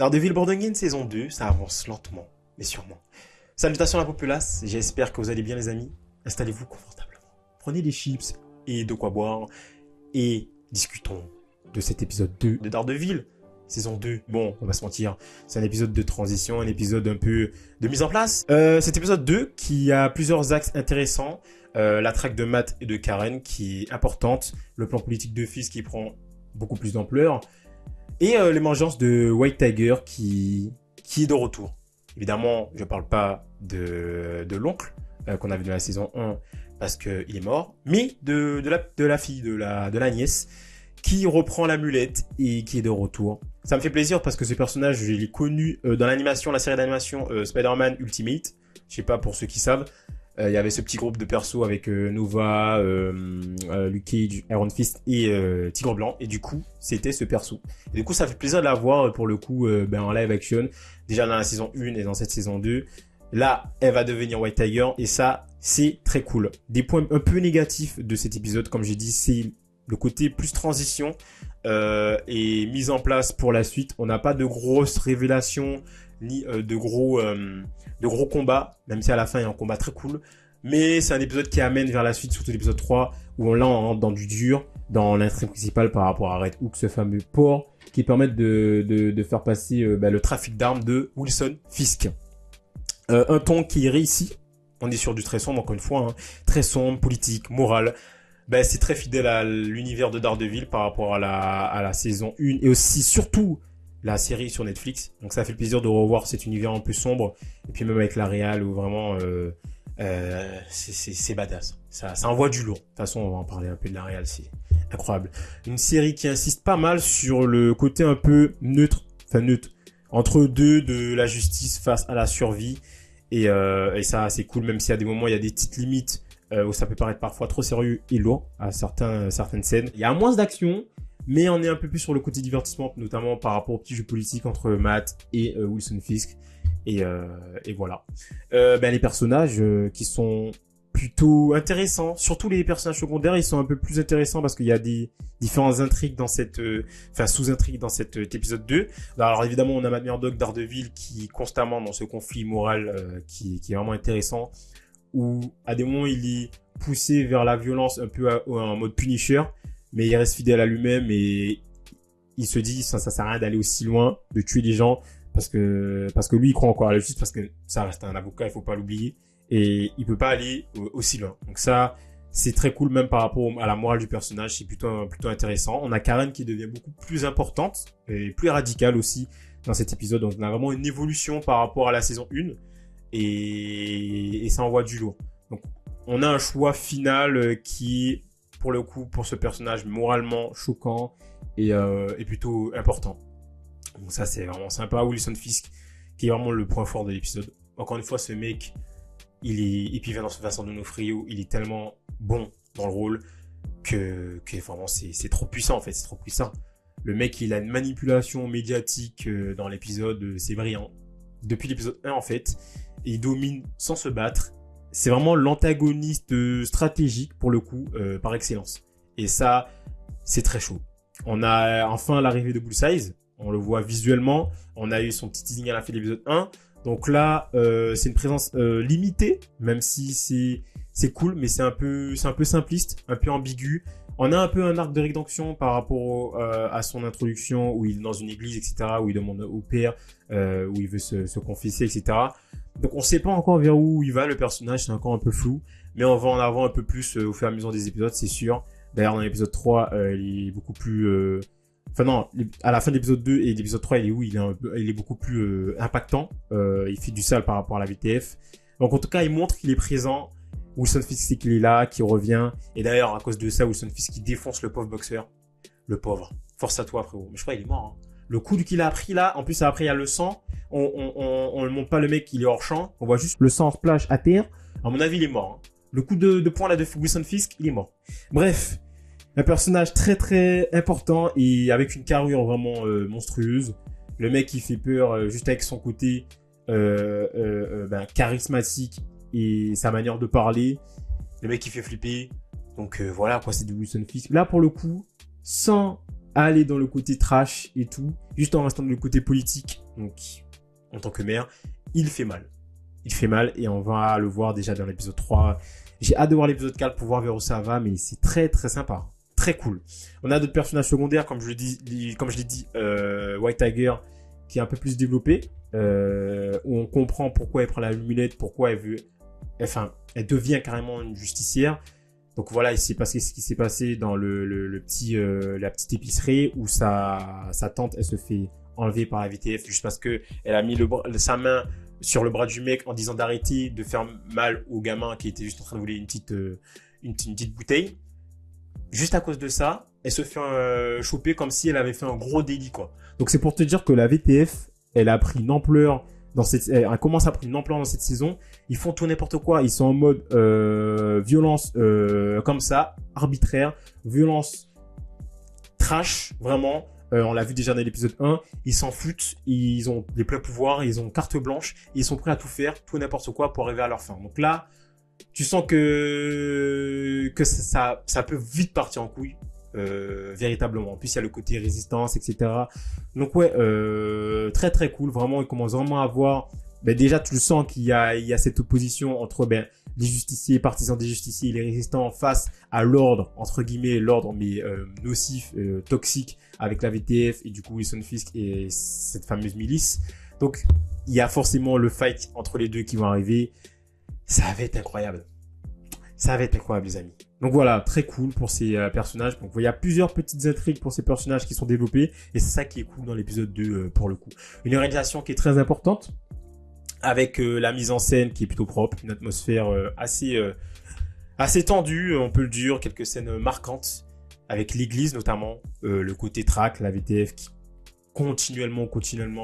Daredevil Born Again saison 2, ça avance lentement, mais sûrement. Salutations à la populace, j'espère que vous allez bien les amis. Installez-vous confortablement. Prenez des chips et de quoi boire. Et discutons de cet épisode 2 de Daredevil, saison 2. Bon, on va se mentir, c'est un épisode de transition, un épisode un peu de mise en place. Cet épisode 2 qui a plusieurs axes intéressants. La traque de Matt et de Karen qui est importante. Le plan politique de Fisk qui prend beaucoup plus d'ampleur. Et l'émergence de White Tiger qui est de retour. Évidemment, je parle pas de l'oncle qu'on a vu dans la saison 1 parce qu'il est mort, mais de la fille, de la nièce qui reprend l'amulette et qui est de retour. Ça me fait plaisir parce que ce personnage, je l'ai connu dans l'animation, la série d'animation Spider-Man Ultimate. Je sais pas pour ceux qui savent. Il y avait ce petit groupe de persos avec Nova, Luke Cage, Iron Fist et Tigre Blanc. Et du coup, c'était ce perso. Et du coup, ça fait plaisir de la voir pour le coup en live action. Déjà dans la saison 1 et dans cette saison 2. Là, elle va devenir White Tiger. Et ça, c'est très cool. Des points un peu négatifs de cet épisode, comme j'ai dit, c'est le côté plus transition et mise en place pour la suite. On n'a pas de grosses révélations ni de gros combats, même si à la fin il y a un combat très cool. Mais c'est un épisode qui amène vers la suite, surtout l'épisode 3, où on rentre dans du dur, dans l'intrigue principale par rapport à Red Hook, ce fameux port, qui permettent de faire passer le trafic d'armes de Wilson Fisk. Un ton qui est réussi. On est sur du très sombre, encore une fois, hein, très sombre, politique, moral. C'est très fidèle à l'univers de Daredevil par rapport à la saison 1 et aussi, surtout, la série sur Netflix. Donc ça fait plaisir de revoir cet univers un peu sombre. Et puis même avec la réal où vraiment c'est badass. Ça envoie du lourd. De toute façon, on va en parler un peu de la réal, c'est incroyable. Une série qui insiste pas mal sur le côté un peu neutre, entre deux de la justice face à la survie. Et ça, c'est cool, même s'il y a des moments, il y a des petites limites où ça peut paraître parfois trop sérieux et lourd à certaines scènes. Il y a moins d'action, mais on est un peu plus sur le côté divertissement, notamment par rapport au petit jeu politique entre Matt et Wilson Fisk. Et voilà. Les personnages qui sont plutôt intéressants, surtout les personnages secondaires, ils sont un peu plus intéressants parce qu'il y a des différentes intrigues dans sous-intrigues dans cet épisode 2. Alors évidemment, on a Matt Murdock, Daredevil qui est constamment dans ce conflit moral qui est vraiment intéressant, où à des moments il est poussé vers la violence un peu en mode Punisher, mais il reste fidèle à lui-même et il se dit ça sert à rien d'aller aussi loin, de tuer des gens parce que lui il croit encore à la justice, parce que ça reste un avocat, il faut pas l'oublier, et il peut pas aller aussi loin. Donc ça, c'est très cool même par rapport à la morale du personnage, c'est plutôt intéressant. On a Karen qui devient beaucoup plus importante et plus radicale aussi dans cet épisode. Donc on a vraiment une évolution par rapport à la saison 1 et ça envoie du lourd. Donc on a un choix final qui est pour le coup, pour ce personnage, moralement choquant et plutôt important. Donc ça, c'est vraiment sympa. Wilson Fisk, qui est vraiment le point fort de l'épisode. Encore une fois, ce mec, et puis Vincent D'Onofrio, il est tellement bon dans le rôle que vraiment, c'est trop puissant, en fait. C'est trop puissant. Le mec, il a une manipulation médiatique dans l'épisode, c'est brillant. Depuis l'épisode 1, en fait, il domine sans se battre. C'est vraiment l'antagoniste stratégique pour le coup par excellence. Et ça, c'est très chaud. On a enfin l'arrivée de Bullseye. On le voit visuellement. On a eu son petit teasing à la fin de l'épisode 1. Donc là, c'est une présence limitée, même si c'est cool, mais c'est un peu simpliste, un peu ambigu. On a un peu un arc de rédemption par rapport à son introduction où il est dans une église, etc., où il demande au père, où il veut se confesser, etc. Donc on sait pas encore vers où il va, le personnage, c'est encore un peu flou, mais on va en avoir un peu plus au fur et à mesure des épisodes, c'est sûr. D'ailleurs dans l'épisode 3, il est beaucoup plus à la fin de l'épisode 2 et l'épisode 3, il est beaucoup plus impactant. Il fait du sale par rapport à la VTF. Donc en tout cas, il montre qu'il est présent. Wilson Fisk, c'est qu'il est là, qu'il revient. Et d'ailleurs, à cause de ça, Wilson Fisk, il défonce le pauvre boxeur. Le pauvre. Force à toi, frérot. Mais je crois qu'il est mort, hein. Le coup qu'il a pris là, en plus après il y a le sang. On ne montre pas le mec, il est hors champ. On voit juste le sang splash à terre. À mon avis, il est mort, hein. Le coup de poing là de Wilson Fisk, il est mort. Bref. Un personnage très très important et avec une carrure vraiment monstrueuse. Le mec qui fait peur juste avec son côté charismatique et sa manière de parler. Le mec qui fait flipper. Donc voilà quoi, c'est du Wilson Fisk. Là pour le coup, sans aller dans le côté trash et tout, juste en restant dans le côté politique, donc en tant que maire, il fait mal. Il fait mal et on va le voir déjà dans l'épisode 3. J'ai hâte de voir l'épisode 4 pour voir vers où ça va, mais c'est très très sympa. Très cool. On a d'autres personnages secondaires, comme je l'ai dit, White Tiger, qui est un peu plus développé, où on comprend pourquoi elle prend la lunette, pourquoi elle devient carrément une justicière. Donc voilà, il s'est passé ce qui s'est passé dans la petite épicerie où sa tante, elle se fait enlever par la VTF juste parce que elle a mis sa main sur le bras du mec en disant d'arrêter de faire mal au gamin qui était juste en train de voler une petite bouteille. Juste à cause de ça, elle se fait choper comme si elle avait fait un gros délit, quoi. Donc c'est pour te dire que la VTF, elle a pris une ampleur elle commence à prendre une ampleur dans cette saison. Ils font tout n'importe quoi. Ils sont en mode violence comme ça, arbitraire, violence trash, vraiment. On l'a vu déjà dans l'épisode 1. Ils s'en foutent. Ils ont des pleins pouvoirs. Ils ont carte blanche. Et ils sont prêts à tout faire, tout n'importe quoi pour arriver à leur fin. Donc là, tu sens que ça peut vite partir en couille. Véritablement. En plus, il y a le côté résistance, etc. Donc ouais, très très cool. Vraiment, il commence vraiment à voir. Déjà, tu le sens qu'il y a cette opposition entre les justiciers, partisans des justiciers, et les résistants face à l'ordre, entre guillemets, l'ordre mais nocif, toxique avec la VTF et du coup Wilson Fisk et cette fameuse milice. Donc, il y a forcément le fight entre les deux qui vont arriver. Ça va être incroyable. Ça va être incroyable, les amis. Donc voilà, très cool pour ces personnages. Donc il y a plusieurs petites intrigues pour ces personnages qui sont développés. Et c'est ça qui est cool dans l'épisode 2 pour le coup. Une réalisation qui est très importante. Avec la mise en scène qui est plutôt propre. Une atmosphère assez tendue, on peut le dire. Quelques scènes marquantes. Avec l'église notamment. Le côté track, la VTF qui continuellement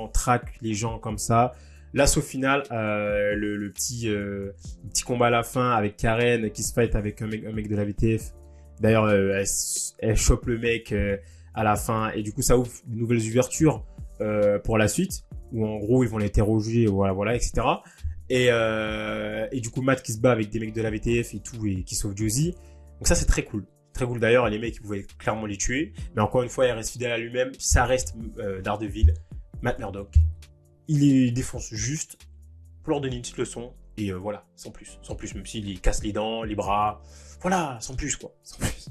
traque les gens comme ça. L'assaut final, le petit combat à la fin avec Karen qui se fight avec un mec de la VTF. D'ailleurs, elle chope le mec à la fin et du coup ça ouvre de nouvelles ouvertures pour la suite où en gros ils vont l'interroger, voilà, etc. Et du coup Matt qui se bat avec des mecs de la VTF et tout et qui sauve Josie. Donc ça c'est très cool. Très cool d'ailleurs, les mecs ils pouvaient clairement les tuer, mais encore une fois il reste fidèle à lui-même. Ça reste Daredevil, Matt Murdock. Il les défonce juste pour leur donner une petite leçon. Et voilà, sans plus. Sans plus, même s'il casse les dents, les bras. Voilà, sans plus, quoi. Sans plus.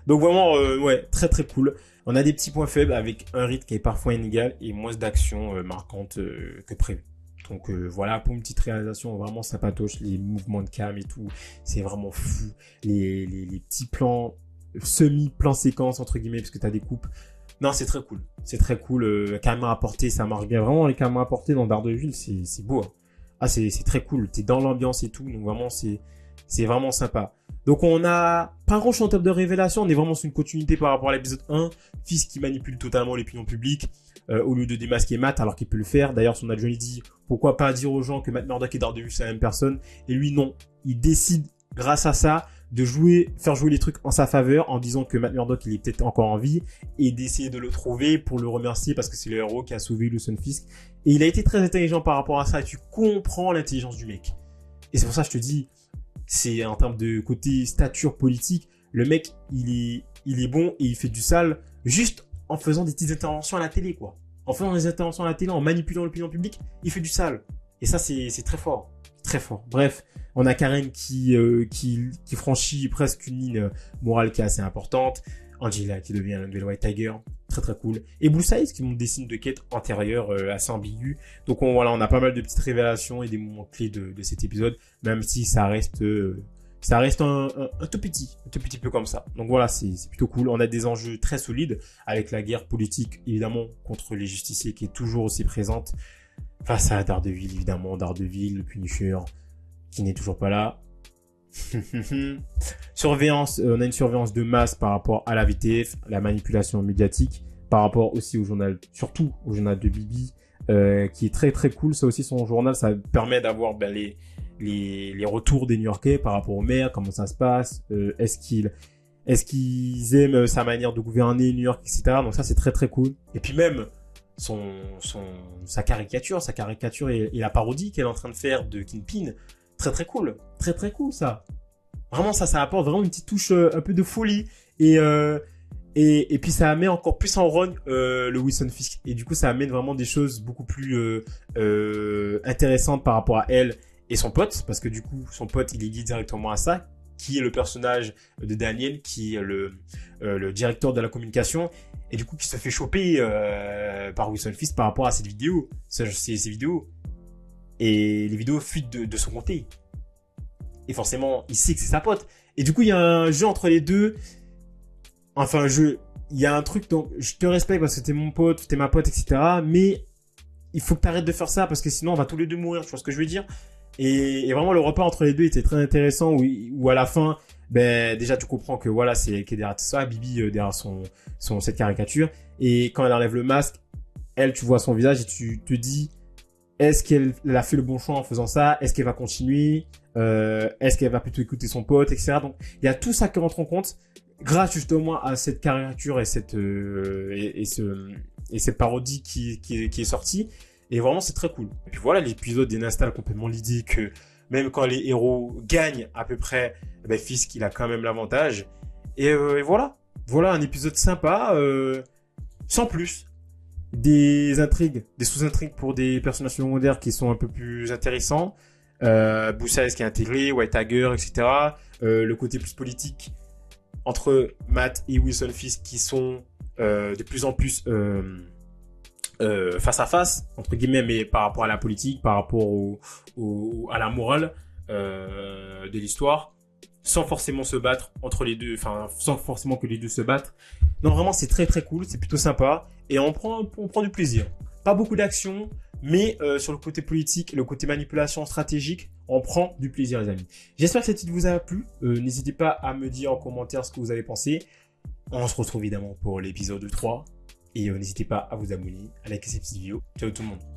Donc vraiment, ouais, très très cool. On a des petits points faibles avec un rythme qui est parfois inégal et moins d'actions marquantes que prévu. Donc voilà, pour une petite réalisation vraiment sympatoche, les mouvements de cam et tout, c'est vraiment fou. Les petits plans, semi-plans séquences, entre guillemets, parce que t'as des coupes. Non, c'est très cool. C'est très cool. Caméra à portée, ça marche bien. Vraiment, les caméras à portée dans Daredevil, c'est beau. Hein. Ah, c'est très cool. T'es dans l'ambiance et tout. Donc vraiment, c'est vraiment sympa. Donc on a pas grand chose en termes de révélation. On est vraiment sur une continuité par rapport à l'épisode 1. Fisk qui manipule totalement l'opinion publique au lieu de démasquer Matt alors qu'il peut le faire. D'ailleurs, son adjoint dit pourquoi pas dire aux gens que Matt Murdock et Daredevil c'est la même personne. Et lui non. Il décide grâce à ça de faire jouer les trucs en sa faveur en disant que Matt Murdock il est peut-être encore en vie et d'essayer de le trouver pour le remercier parce que c'est le héros qui a sauvé Wilson Fisk. Et il a été très intelligent par rapport à ça et tu comprends l'intelligence du mec. Et c'est pour ça que je te dis, c'est en termes de côté stature politique, le mec il est bon et il fait du sale juste en faisant des petites interventions à la télé quoi. En faisant des interventions à la télé, en manipulant l'opinion publique, il fait du sale. Et ça c'est très fort. Très fort. Bref, on a Karen qui franchit presque une ligne morale qui est assez importante. Angela qui devient un nouvel White Tiger. Très très cool. Et Blue Size qui montre des signes de quête antérieure assez ambigus. Donc on a pas mal de petites révélations et des moments clés de cet épisode. Même si ça reste un tout petit peu comme ça. Donc voilà, c'est plutôt cool. On a des enjeux très solides avec la guerre politique évidemment contre les justiciers qui est toujours aussi présente. Face à Daredevil, évidemment, Daredevil, le Punisher, qui n'est toujours pas là. Surveillance, on a une surveillance de masse par rapport à la VTF, la manipulation médiatique, par rapport aussi au journal, surtout au journal de Bibi, qui est très très cool. Ça aussi, son journal, ça permet d'avoir les retours des New-Yorkais par rapport au maire, comment ça se passe, est-ce qu'ils aiment sa manière de gouverner New York, etc. Donc ça, c'est très très cool. Et puis même, sa caricature et la parodie qu'elle est en train de faire de Kingpin, très très cool ça. Vraiment ça apporte vraiment une petite touche un peu de folie et Et puis ça amène encore plus en rogne le Wilson Fisk. Et du coup, ça amène vraiment des choses beaucoup plus intéressantes par rapport à elle et son pote. Parce que du coup, son pote, il est lié directement à ça, qui est le personnage de Daniel, qui est le directeur de la communication. Et du coup, qui se fait choper par Wilson Fisk par rapport à cette vidéo. Ces vidéos. Et les vidéos fuitent de son côté. Et forcément, il sait que c'est sa pote. Et du coup, il y a un jeu entre les deux. Enfin, il y a un truc, donc, je te respecte parce que t'es mon pote, t'es ma pote, etc. Mais il faut que t'arrêtes de faire ça parce que sinon, on va tous les deux mourir, tu vois ce que je veux dire? Et vraiment, le repas entre les deux était très intéressant où à la fin, ben, déjà, tu comprends que voilà, c'est qui est derrière ça, Bibi, derrière cette caricature. Et quand elle enlève le masque, elle, tu vois son visage et tu te dis, est-ce qu'elle a fait le bon choix en faisant ça? Est-ce qu'elle va continuer? Est-ce qu'elle va plutôt écouter son pote, etc. Donc, il y a tout ça qui rentre en compte grâce justement à cette caricature et cette parodie qui est sortie. Et vraiment, c'est très cool. Et puis voilà, l'épisode installe complètement l'idée que même quand les héros gagnent à peu près, ben, Fisk, il a quand même l'avantage. Et voilà. Voilà un épisode sympa, sans plus. Des intrigues, des sous-intrigues pour des personnages secondaires qui sont un peu plus intéressants. Boussaïs qui est intégré, White Tiger, etc. Le côté plus politique entre Matt et Wilson Fisk qui sont de plus en plus face à face, entre guillemets, mais par rapport à la politique, par rapport à la morale de l'histoire, sans forcément se battre entre les deux, enfin, sans forcément que les deux se battent. Non, vraiment, c'est très très cool, c'est plutôt sympa, et on prend du plaisir. Pas beaucoup d'action, mais sur le côté politique, le côté manipulation stratégique, on prend du plaisir, les amis. J'espère que cette vidéo vous a plu. N'hésitez pas à me dire en commentaire ce que vous avez pensé. On se retrouve évidemment pour l'épisode 3. Et n'hésitez pas à vous abonner, à liker cette petite vidéo. Ciao tout le monde.